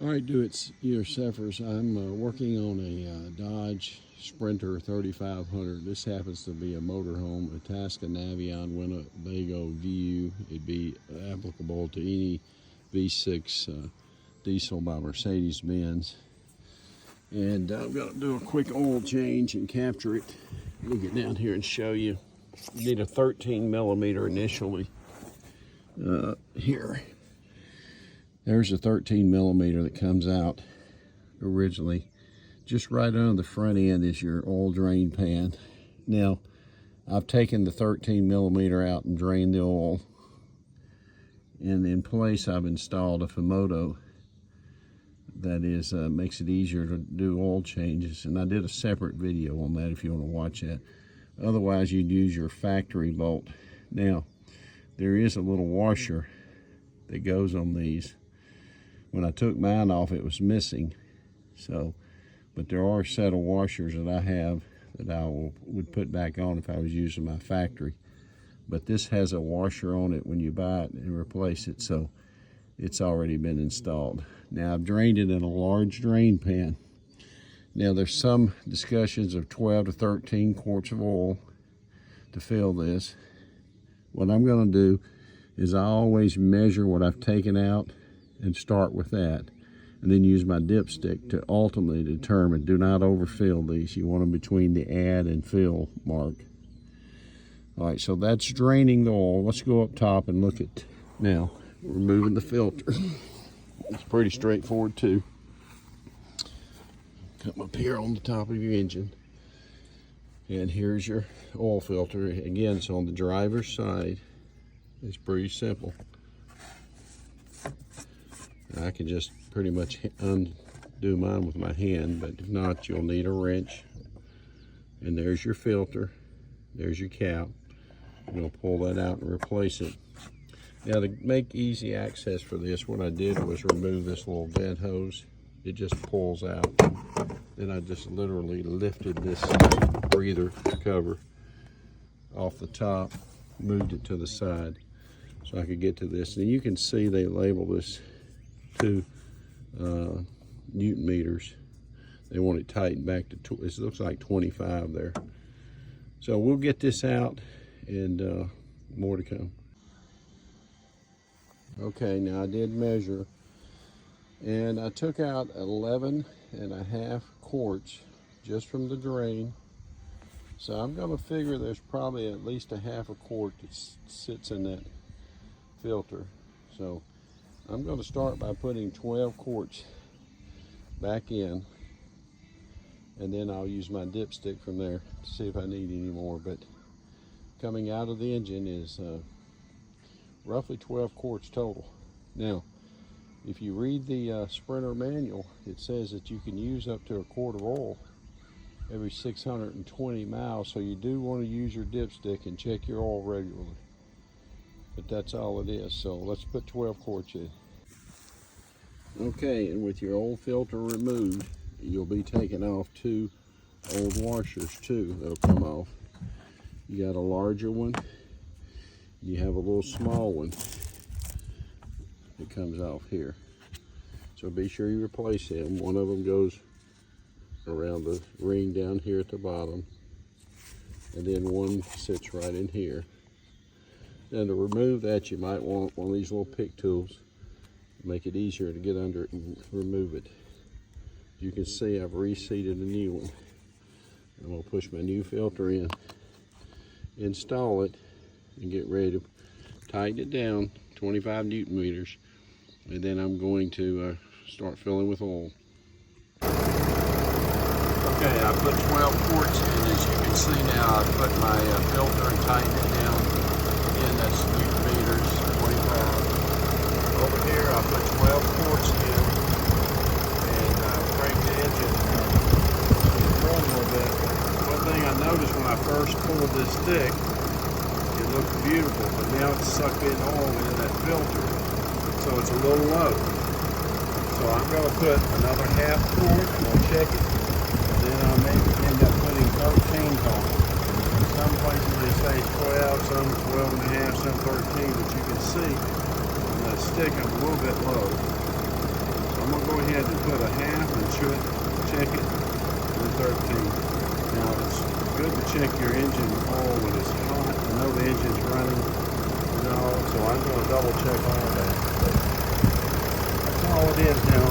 All right, do it yourselfers. I'm working on a Dodge Sprinter 3500. This happens to be a motorhome, Itasca Navion Winnebago View. It'd be applicable to any V6 diesel by Mercedes-Benz. And I'm going to do a quick oil change and capture it. Let me get down here and show you. You need a 13 millimeter initially. Here. There's a 13 millimeter that comes out originally. Just right under the front end is your oil drain pan. Now, I've taken the 13 millimeter out and drained the oil. And in place, I've installed a Fumoto that is makes it easier to do oil changes. And I did a separate video on that if you want to watch that. Otherwise, you'd use your factory bolt. Now, there is a little washer that goes on these. When I took mine off, it was missing. But there are a set of washers that I have that I would put back on if I was using my factory. But this has a washer on it when you buy it and replace it, so it's already been installed. Now I've drained it in a large drain pan. Now there's some discussions of 12 to 13 quarts of oil to fill this. What I'm going to do is I always measure what I've taken out and start with that, and then use my dipstick to ultimately determine. Do not overfill these. You want them between the add and fill mark. All right, so that's draining the oil. Let's go up top and look at now removing the filter. It's pretty straightforward too. Come up here on the top of your engine, and here's your oil filter. Again, it's on the driver's side. It's pretty simple. I can just pretty much undo mine with my hand, but if not, you'll need a wrench. And there's your filter. There's your cap. I'm going to pull that out and replace it. Now, to make easy access for this, what I did was remove this little vent hose. It just pulls out. Then I just literally lifted this breather cover off the top, moved it to the side so I could get to this. And you can see they label this 2 Newton meters. They want it tightened back to, it looks like 25 there. So we'll get this out, and more to come. Okay, now I did measure, and I took out 11.5 quarts just from the drain. So I'm going to figure there's probably at least a half a quart that sits in that filter. So I'm going to start by putting 12 quarts back in, and then I'll use my dipstick from there to see if I need any more. But coming out of the engine is roughly 12 quarts total. Now, if you read the Sprinter manual, it says that you can use up to a quart of oil every 620 miles, so you do want to use your dipstick and check your oil regularly. But that's all it is. So let's put 12 quarts in. Okay, and with your old filter removed, you'll be taking off 2 old washers too. That'll come off. You got a larger one. You have a little small one that comes off here. So be sure you replace them. One of them goes around the ring down here at the bottom, and then one sits right in here. And to remove that, you might want one of these little pick tools. Make it easier to get under it and remove it. You can see I've reseated a new one. I'm going to push my new filter in, install it, and get ready to tighten it down 25 Newton meters. And then I'm going to start filling with oil. Okay, I put 12 quarts in. As you can see now, I put my filter and tightened it down. Again, that's Newton meters, 25. Over here, I put 12 quarts in, and crank the engine and run a little bit. One thing I noticed when I first pulled this stick, it looked beautiful, but now it's sucked in oil into that filter, so it's a little low. So I'm going to put another half quart, and we'll check it, and then I'll maybe end up putting 13 on it. Some places they say 12, some 12.5, some 13, but you can see on that stick I'm a little bit low. So I'm I'm going to go ahead and put a half and check it, and then 13. Now it's good to check your engine oil when it's hot. I know the engine's running, so I'm going to double check all that. But that's all it is now.